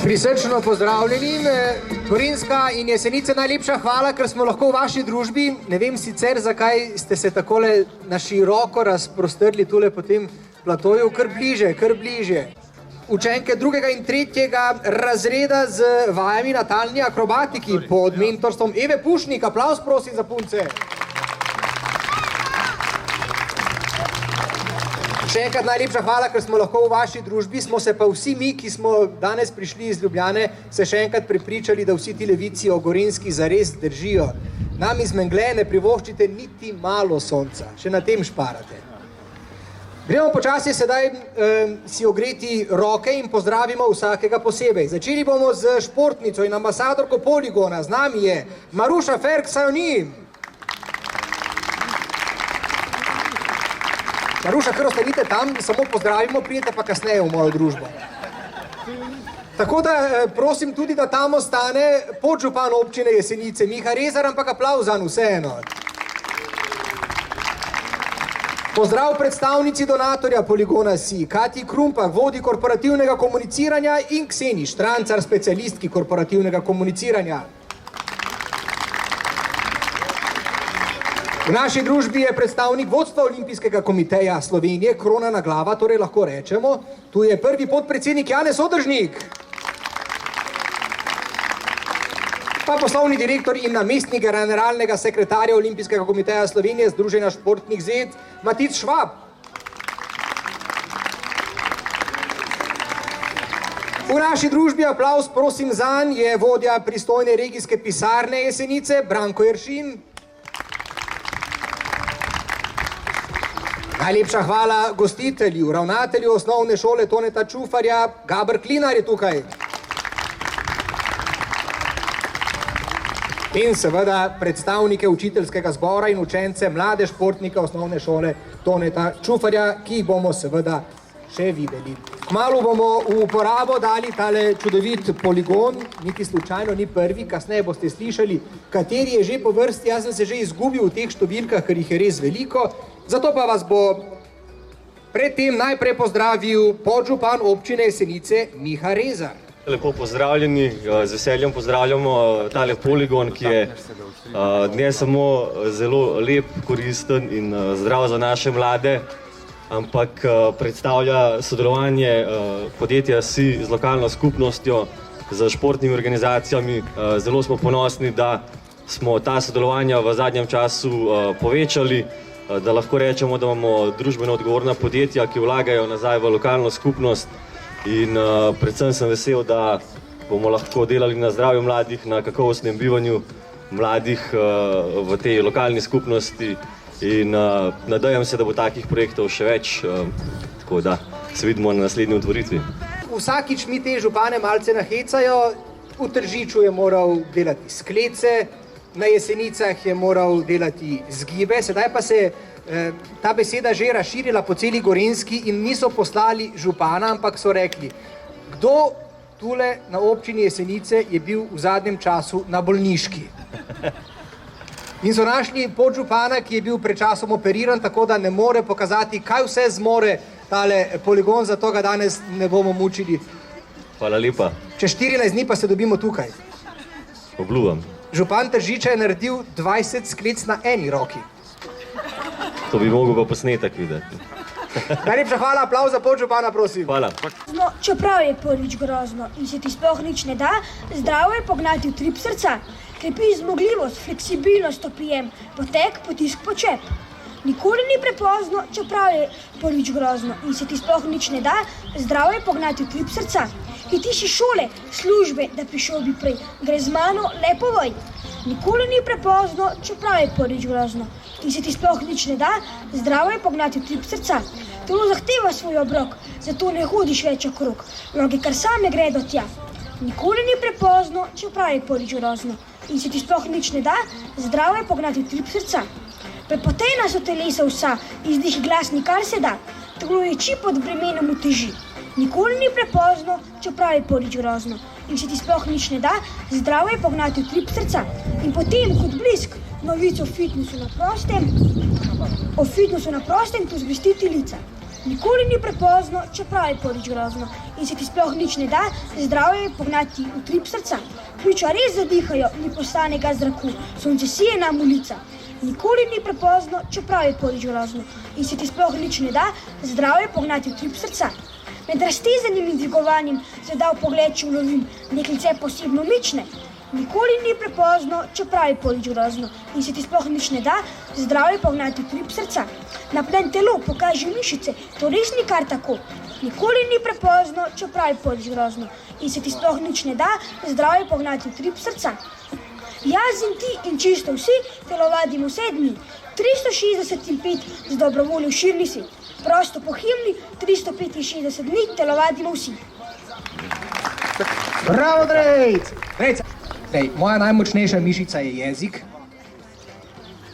Prisrčno pozdravljeni, Gorenjska in Jesenice, najlepša hvala, ker smo lahko v vaši družbi. Ne vem sicer, zakaj ste se takole na široko razprostrli tule po tem platoju, kar bliže. Učenke 2. in 3. razreda z vajami na talni akrobatiki pod mentorstvom Eve Pušnik. Aplavz prosim za punce. Še enkrat najlepša hvala, ker smo lahko v vaši družbi. Smo se pa vsi mi, ki smo danes prišli iz Ljubljane, se še enkrat prepričali, da vsi ti levici o Gorenjski zares držijo. Nam iz Mengle ne privoščite niti malo sonca, še na tem šparate. Gremo počasi sedaj si ogreti roke in pozdravimo vsakega posebej. Začeli bomo z športnico in ambasadorko Poligona. Z nami je Maruša Ferk-Sajoni. Maruša, kar ostanite tam, samo pozdravimo, prijete pa kasneje v mojo družbo. Tako da prosim tudi, da tam ostane podžupan občine Jesenice, Miha Rezar, ampak aplavz zanj vseeno. Pozdrav predstavnici donatorja Poligona SI, Katji Krumpah, vodi korporativnega komuniciranja in Kseni Štrancar, specialistki korporativnega komuniciranja. V naši družbi je predstavnik vodstva Olimpijskega komiteja Slovenije, kronana glava, torej lahko rečemo. Tu je prvi podpredsednik Janez Održnik. Pa poslovni direktor in namestnik generalnega sekretarja Olimpijskega komiteja Slovenije, Združenja športnih zvez, Matic Švab. V naši družbi, aplavz prosim zanj, je vodja pristojne regijske pisarne Jesenice, Branko Jeršin. Najlepša hvala gostitelju, ravnatelju osnovne šole Toneta Čufarja, Gabr Klinar je tukaj. In seveda predstavnike učiteljskega zbora in učence mlade športnike osnovne šole Toneta Čufarja, ki jih bomo seveda še videli. Kmalu bomo v uporabo dali tale čudovit Poligon, niti slučajno ni prvi, kasneje boste slišali, kateri je že po vrsti. Jaz sem se že izgubil v teh številkah, ker jih je res veliko. Zato pa vas bo predtem najprej pozdravil podžupan občine Jesenice, Miha Rezar. Lepo pozdravljeni, z veseljem pozdravljamo tale Poligon, ki je ne samo zelo lep, koristen in zdrav za naše mlade, ampak predstavlja sodelovanje podjetja SI z lokalno skupnostjo, z športnimi organizacijami. Zelo smo ponosni, da smo ta sodelovanja v zadnjem času povečali, da lahko rečemo, da imamo družbeno odgovorna podjetja, ki vlagajo nazaj v lokalno skupnost, in predvsem sem vesel, da bomo lahko delali na zdravju mladih, na kakovostnem bivanju mladih v tej lokalni skupnosti, in nadejam se, da bo takih projektov še več, tako da se vidimo na naslednji otvoritvi. Vsakič mi te župane malce nahecajo. V Tržiču je moral delati sklece, na Jesenicah je moral delati zgibe, sedaj pa se ta beseda že razširila po celi Gorenjski in niso poslali župana, ampak so rekli, kdo tule na občini Jesenice je bil v zadnjem času na bolniški. In so našli podžupana, ki je bil pred časom operiran, tako da ne more pokazati, kaj vse zmore tale Poligon, zato ga danes ne bomo mučili. Hvala lepa. Čez 14 dni pa se dobimo tukaj. Obljubam. Župan Tržiča je naredil 20 sklec na eni roki. To bi mogel pa posnetek videti. Najlepša hvala, aplavz za podžupana, prosim. Hvala. No, čeprav je prvič grozno in se ti sploh nič ne da, zdravo je pognati utrip srca. Krepi zmogljivost, fleksibilnost, opijem, potek, potisk, počep. Nikoli ni prepozno, čeprav je prvič grozno in se ti sploh nič ne da, zdravo je pognati utrip srca. Hitiš iz šole, službe, da prišel bi prej, gre z mano, lepo voj. Nikoli ni prepozno, čeprav je prvič grozno in se ti sploh nič ne da, zdravo je pognati utrip srca. Telo zahteva svoj obrok, zato ne hodiš več okrog, noge kar same gredo tja. Nikoli ni prepozno, čeprav je prvič grozno in se ti sploh nič ne da, zdravo je pognati utrip srca. Prepotena so telesa vsa, izdih glasni kar se da, telo je čip pod bremenom uteži. Nikoli ni prepozno, čeprav je prvič grozno in se ti sploh nič ne da, zdravo je pognati utrip srca. In potem kot blisk novic o fitnessu na prostem, pozvestiti lica. Nikoli ni prepozno, čeprav je porič grozno in se ti sploh nič ne da, zdravje je pognati utrip srca. Pljuča res zadihajo, ni postanega zraku, sonce sije nam ulica. Nikoli ni prepozno, čeprav je porič grozno in se ti sploh nič ne da, zdravje je pognati utrip srca. Med raztezanjem in dvigovanjem se da v pogled, če ulovim neklice posebno mične. Nikoli ni prepozno, čeprav je porič grozno in se ti sploh nič ne da, zdravje pognati utrip srca. Naplen telo, pokaži mišice, to res ni kar tako. Nikoli ni prepozno, čeprav je porič grozno in se ti sploh nič ne da, zdravje pognati utrip srca. Jaz in ti in čisto vsi telovadimo 7 dni, 365 z dobro voljo širni si. Prosto po himni, 365 dni telovadimo vsi. Bravo, Drejc! Drejc, moja najmočnejša mišica je jezik,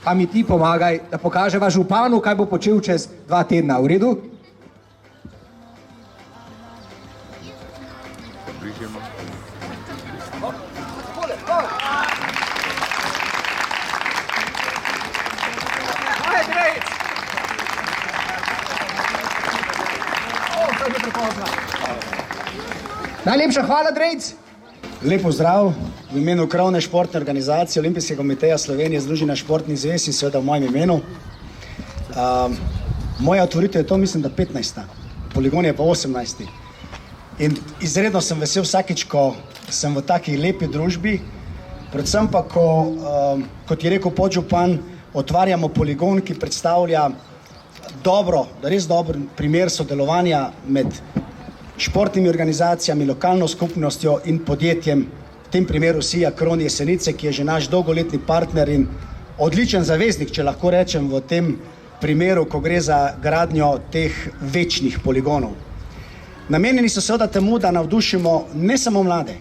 pa mi ti pomagaj, da pokaževa županu, kaj bo počel čez 2 tedna. V redu? Najlepša hvala, Drejc. Lep pozdrav v imenu krovne športne organizacije Olimpijskega komiteja Slovenije, Združenja športnih zvez in seveda v mojem imenu. Moja otvoritev je to, mislim, da 15. Poligon je pa 18. In izredno sem vesel vsakič, ko sem v taki lepi družbi, predvsem pa, kot je rekel podžupan, otvarjamo poligon, ki predstavlja res dober primer sodelovanja med športnimi organizacijami, lokalno skupnostjo in podjetjem, v tem primeru SIA Kron Jesenice, ki je že naš dolgoletni partner in odličen zaveznik, če lahko rečem, v tem primeru, ko gre za gradnjo teh večnih poligonov. Namenjeni so seveda temu, da navdušimo ne samo mlade,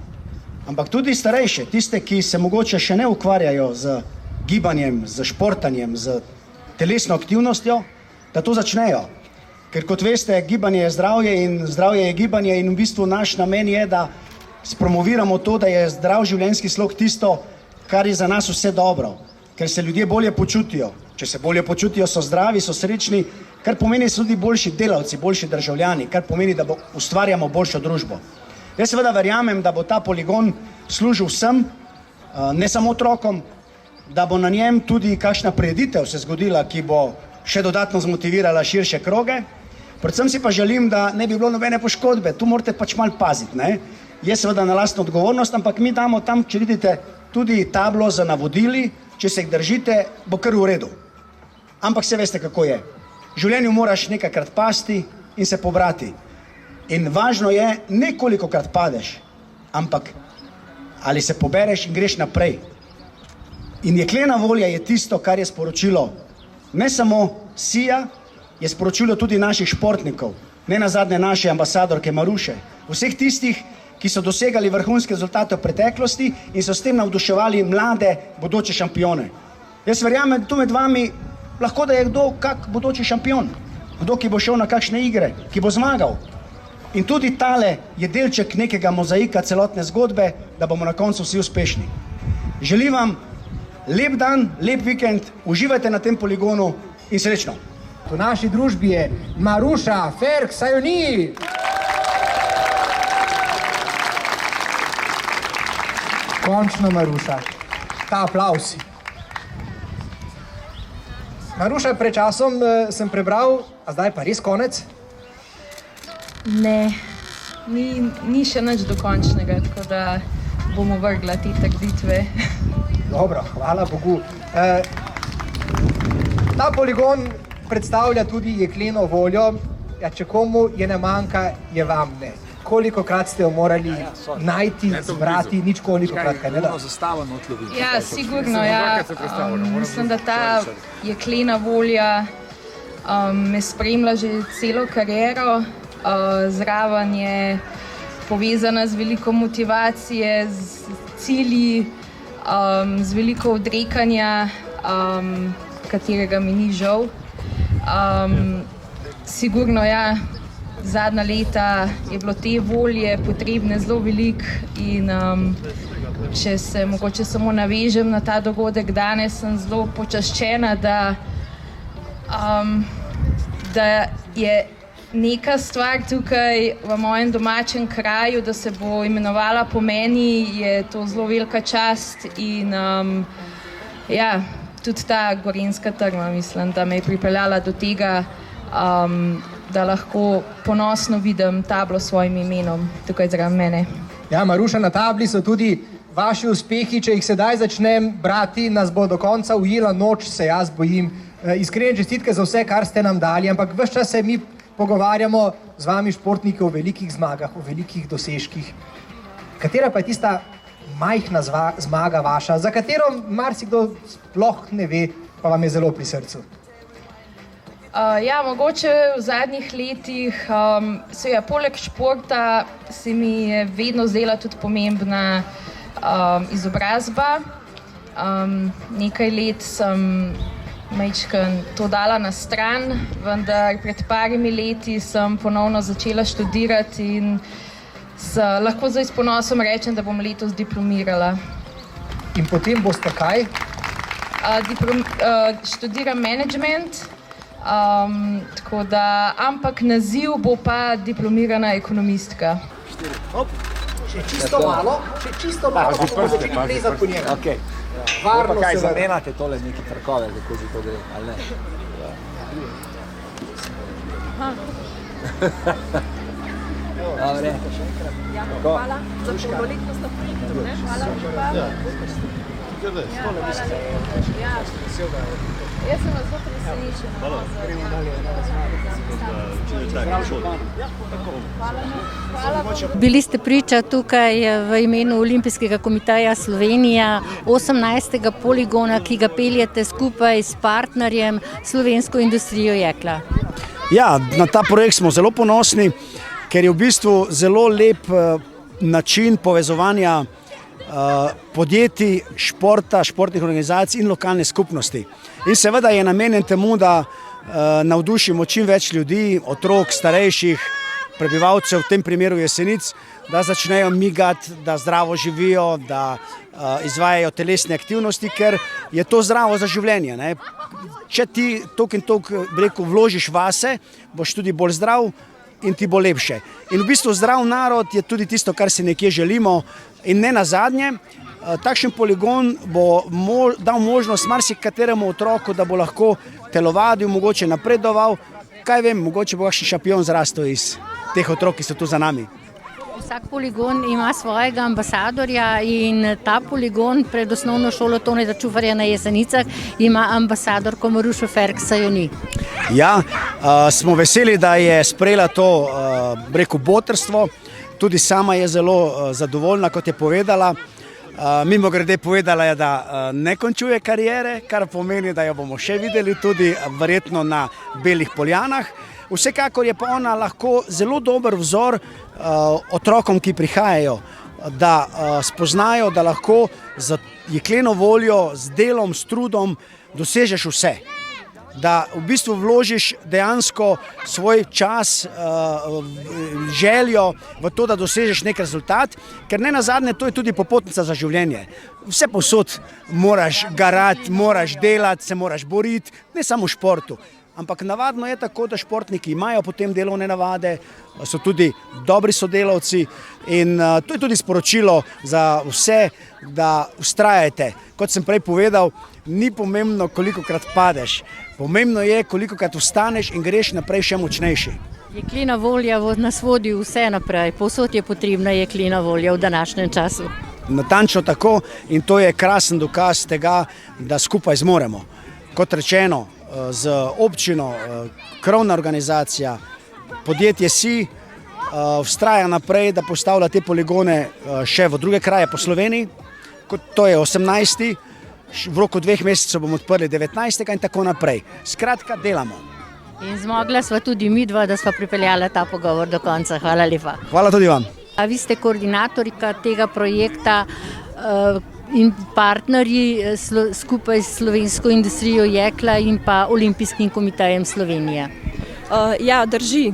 ampak tudi starejše, tiste, ki se mogoče še ne ukvarjajo z gibanjem, z športanjem, z telesno aktivnostjo, da to začnejo. Ker kot veste, gibanje je zdravje in zdravje je gibanje in v bistvu naš namen je, da spromoviramo to, da je zdrav življenjski slog tisto, kar je za nas vse dobro, ker se ljudje bolje počutijo. Če se bolje počutijo, so zdravi, so srečni, kar pomeni so tudi boljši delavci, boljši državljani, kar pomeni, da ustvarjamo boljšo družbo. Jaz seveda verjamem, da bo ta poligon služil vsem, ne samo otrokom, da bo na njem tudi kakšna prireditev se zgodila, ki bo še dodatno zmotivirala širše kroge. Predvsem si pa želim, da ne bi bilo nobene poškodbe. Tu morate pač malo paziti, ne? Je seveda na lastno odgovornost, ampak mi damo tam, če vidite, tudi tablo za navodili, če se jih držite, bo kar v redu. Ampak se veste, kako je. V življenju moraš nekajkrat pasti in se pobrati. In važno je, ne kolikokrat padeš, ampak ali se pobereš in greš naprej. In jeklena volja je tisto, kar je sporočilo ne samo SIA, je sporočilo tudi naših športnikov, ne nazadnje naše ambasadorke Maruše, vseh tistih, ki so dosegali vrhunske rezultate v preteklosti in so s tem navduševali mlade bodoče šampione. Jaz verjamem, da tu med vami lahko da je kdo kak bodoči šampion, kdo, ki bo šel na kakšne igre, ki bo zmagal. In tudi tale je delček nekega mozaika celotne zgodbe, da bomo na koncu vsi uspešni. Želim vam lep dan, lep vikend, uživajte na tem poligonu in srečno. V naši družbi je Maruša Ferk Sajoni. Končno, Maruša. Ta aplavz. Maruša, pred časom sem prebral, a zdaj pa res konec? Ne, ni še nič dokončnega, tako da bomo vrgla te trditve. Dobro, hvala Bogu. Ta poligon predstavlja tudi jekleno voljo, ja, če komu je ne manjka, je vam ne. Kolikokrat ste jo morali najti, zbrati, nič kolikokrat, kaj ne da? Ja, sigurno, ja. Mislim, da ta jeklena volja me spremlja že celo kariero. Zraven je povezana z veliko motivacije, z cilji, z veliko odrekanja, katerega mi ni žal. Sigurno, ja, zadnja leta je bilo te volje potrebne zelo veliko in če se mogoče samo navežem na ta dogodek danes, sem zelo počaščena, da je Neka stvar tukaj v mojem domačem kraju, da se bo imenovala po meni, je to zelo velika čast in tudi ta gorenjska trma, mislim, da me je pripeljala do tega, da lahko ponosno vidim tablo s svojim imenom tukaj zraven mene. Ja, Maruša, na tabli so tudi vaši uspehi, če jih sedaj začnem brati, nas bo do konca ujela noč, se jaz bojim. Iskrene čestitke za vse, kar ste nam dali, ampak ves čas se mi pogovarjamo z vami športniki o velikih zmagah, o velikih dosežkih. Katera pa je tista majhna zmaga vaša, za katero marsikdo sploh ne ve, pa vam je zelo pri srcu? Mogoče v zadnjih letih poleg športa se mi je vedno zdela tudi pomembna izobrazba. Nekaj let sem majčkeno to dala na stran, vendar pred parimi leti sem ponovno začela študirati in lahko zdaj s ponosom rečem, da bom letos diplomirala. In potem boste kaj? Študiram management, ampak naziv bo pa diplomirana ekonomistka. Še čisto malo, pa bomo začeli plezati po njega. Okay. Varno kaj se zamenjate tole neki trkove, kako si to gre, ali ne? Dobre. Hvala za polnoletnost na projektu, ne? Hvala lepa. Jaz sem vas zelo presenečena. Bili ste priča tukaj v imenu Olimpijskega komiteja Slovenija 18. poligona, ki ga peljete skupaj s partnerjem Slovensko industrijo jekla. Ja, na ta projekt smo zelo ponosni, ker je v bistvu zelo lep način povezovanja podjetij, športa, športnih organizacij in lokalne skupnosti. In seveda je namenjen temu, da navdušimo čim več ljudi, otrok, starejših, prebivalcev, v tem primeru Jesenic, da začnejo migati, da zdravo živijo, da izvajajo telesne aktivnosti, ker je to zdravo za življenje. Ne? Če ti toliko in toliko vložiš vase, boš tudi bolj zdrav in ti bo lepše. In v bistvu zdrav narod je tudi tisto, kar si nekje želimo. In ne nazadnje, takšen poligon bo dal možnost marsikateremu otroku, da bo lahko telovadil, mogoče napredoval. Kaj vem, mogoče bo kakšen šampion zrastel iz teh otrok, ki so tu za nami. Vsak poligon ima svojega ambasadorja in ta poligon pred osnovno šolo Toneta Čufarja na Jesenicah ima ambasadorko Marušo Ferk Sajoni. Ja, smo veseli, da je sprejela to, botrstvo. Tudi sama je zelo zadovoljna, kot je povedala. Mimogrede povedala je, da ne končuje kariere, kar pomeni, da jo bomo še videli tudi verjetno na Belih Poljanah. Vsekakor je pa ona lahko zelo dober vzor otrokom, ki prihajajo, da spoznajo, da lahko z jekleno voljo, z delom, s trudom dosežeš vse. Da v bistvu vložiš dejansko svoj čas, željo v to, da dosežeš nek rezultat, ker ne nazadnje to je tudi popotnica za življenje. Vse povsod moraš garati, moraš delati, se moraš boriti, ne samo v športu. Ampak navadno je tako, da športniki imajo potem delovne navade, so tudi dobri sodelavci in to je tudi sporočilo za vse, da vztrajajte. Kot sem prej povedal, ni pomembno, kolikokrat padeš. Pomembno je, kolikokrat vstaneš in greš naprej še močnejši. Jeklena volja nas vodi vse naprej. Povsod je potrebna jeklena volja v današnjem času. Natančno tako in to je krasen dokaz tega, da skupaj zmoremo. Kot rečeno, z občino, krovna organizacija, podjetje SI vztraja naprej, da postavlja te poligone še v druge kraje po Sloveniji. To je 18. V roku 2 mesecev bomo odprli 19. in tako naprej. Skratka, delamo. In zmogla sva tudi midva, da sva pripeljala ta pogovor do konca. Hvala lepa. Hvala tudi vam. Vi ste koordinatorika tega projekta in partnerji skupaj s Slovensko industrijo jekla in pa Olimpijskim komitejem Slovenije. Ja, drži.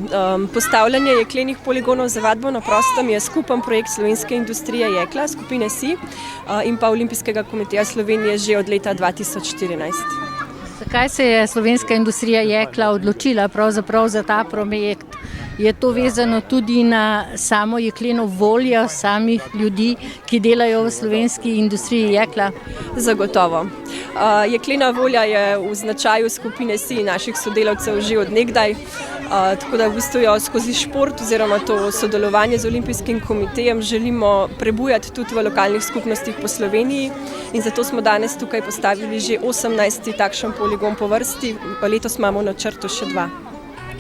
Postavljanje jeklenih poligonov za vadbo na prostem je skupen projekt Slovenske industrije jekla, skupine SI in pa Olimpijskega komiteja Slovenije že od leta 2014. Zakaj se je slovenska industrija jekla odločila pravzaprav za ta projekt? Je to vezano tudi na samo jekleno voljo samih ljudi, ki delajo v slovenski industriji jekla? Zagotovo. Jeklena volja je v značaju skupine SI naših sodelavcev že od nekdaj, tako da v bistvu jo skozi šport oziroma to sodelovanje z Olimpijskim komitejem želimo prebujati tudi v lokalnih skupnostih po Sloveniji in zato smo danes tukaj postavili že 18. takšen poligon po vrsti, letos imamo na načrtu še 2.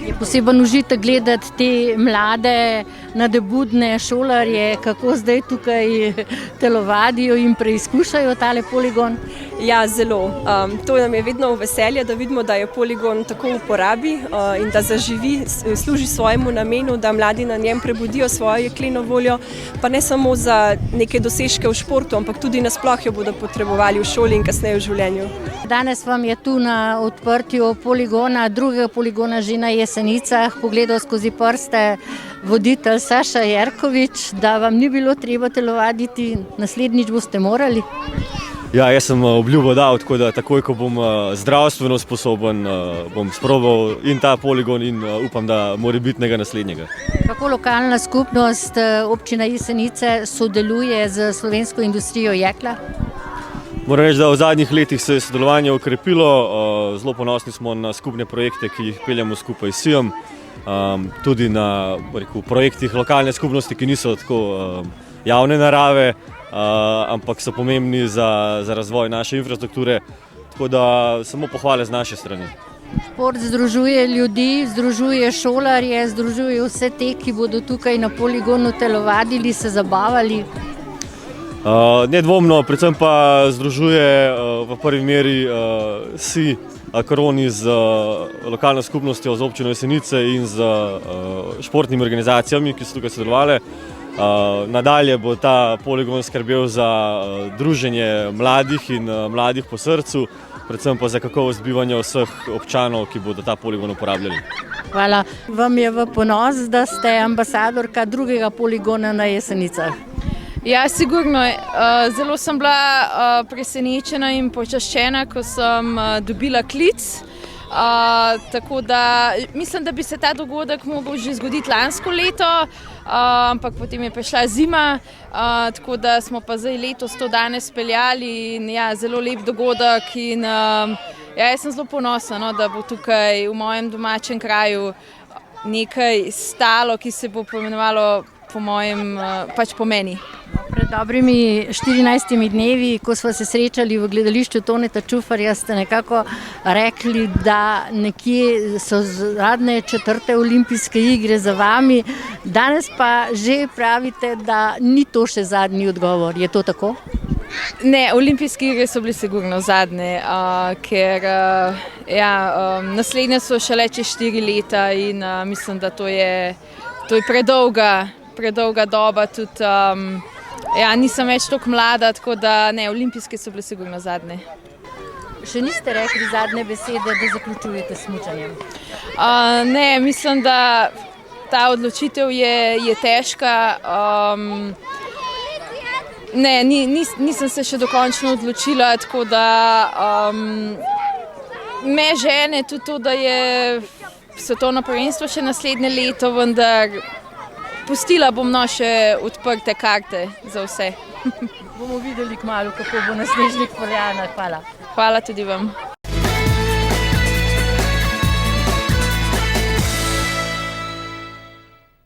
Je poseben užitek gledati te mlade, nadebudne šolarje, kako zdaj tukaj telovadijo in preizkušajo tale poligon? Ja, zelo. To nam je vedno v veselje, da vidimo, da je poligon tako v uporabi in da zaživi, služi svojemu namenu, da mladi na njem prebudijo svojo jekleno voljo, pa ne samo za neke dosežke v športu, ampak tudi nasploh jo bodo potrebovali v šoli in kasneje v življenju. Danes vam je tu na odprtju poligona, drugega poligona že na Jesenicah, pogledal skozi prste voditelj Saša Jerkovič, da vam ni bilo treba telovaditi, naslednjič boste morali. Ja, jaz sem obljubo dal, tako da takoj, ko bom zdravstveno sposoben, bom sprobal in ta poligon in upam, da morebitnega naslednjega. Kako lokalna skupnost občina Jesenice sodeluje z slovensko industrijo jekla? Moram reči, da v zadnjih letih se je sodelovanje okrepilo, zelo ponosni smo na skupne projekte, ki jih peljemo skupaj s SIJ-em, tudi na projektih lokalne skupnosti, ki niso tako javne narave, ampak so pomembni za razvoj naše infrastrukture, tako da samo pohvale z naše strani. Šport združuje ljudi, združuje šolarje, združuje vse te, ki bodo tukaj na poligonu telovadili, se zabavali. Nedvomno, predvsem pa združuje v prvi meri SI Akroni z lokalno skupnostjo, z občino Jesenice in z športnimi organizacijami, ki so tukaj sodelovali. Nadalje bo ta poligon skrbel za druženje mladih in mladih po srcu, predvsem pa za kakovost bivanja vseh občanov, ki bodo ta poligon uporabljali. Hvala. Vam je v ponos, da ste ambasadorka drugega poligona na Jesenicah. Ja, sigurno. Zelo sem bila presenečena in počaščena, ko sem dobila klic. Tako da mislim, da bi se ta dogodek mogel že zgoditi lansko leto, ampak potem je prišla zima, tako da smo pa zdaj letos to danes speljali in ja, zelo lep dogodek in ja, jaz sem zelo ponosna, no, da bo tukaj v mojem domačem kraju nekaj stalo, ki se bo poimenovalo po mojem, pač po meni. Pred dobrimi 14 dnevi, ko smo se srečali v gledališču Toneta Čufarja, ste nekako rekli, da nekje so zadnje 4. olimpijske igre za vami. Danes pa že pravite, da ni to še zadnji odgovor. Je to tako? Ne, olimpijske igre so bile sigurno zadnje, ker naslednje so šele čez 4 leta in mislim, da to je predolga doba, tudi nisem več toliko mlada, tako da ne, olimpijske so bile sigurno zadnje. Še niste rekli zadnje besede, da zaključujete s smučanjem? Ne, mislim, da ta odločitev je težka. Ne, nisem se še dokončno odločila, tako da me žene tudi to, da je svetovno prvenstvo še naslednje leto, vendar pustila bom še odprte karte za vse. Bomo videli kmalu, kako bo na Snežnih Poljanah. Hvala. Hvala tudi vam.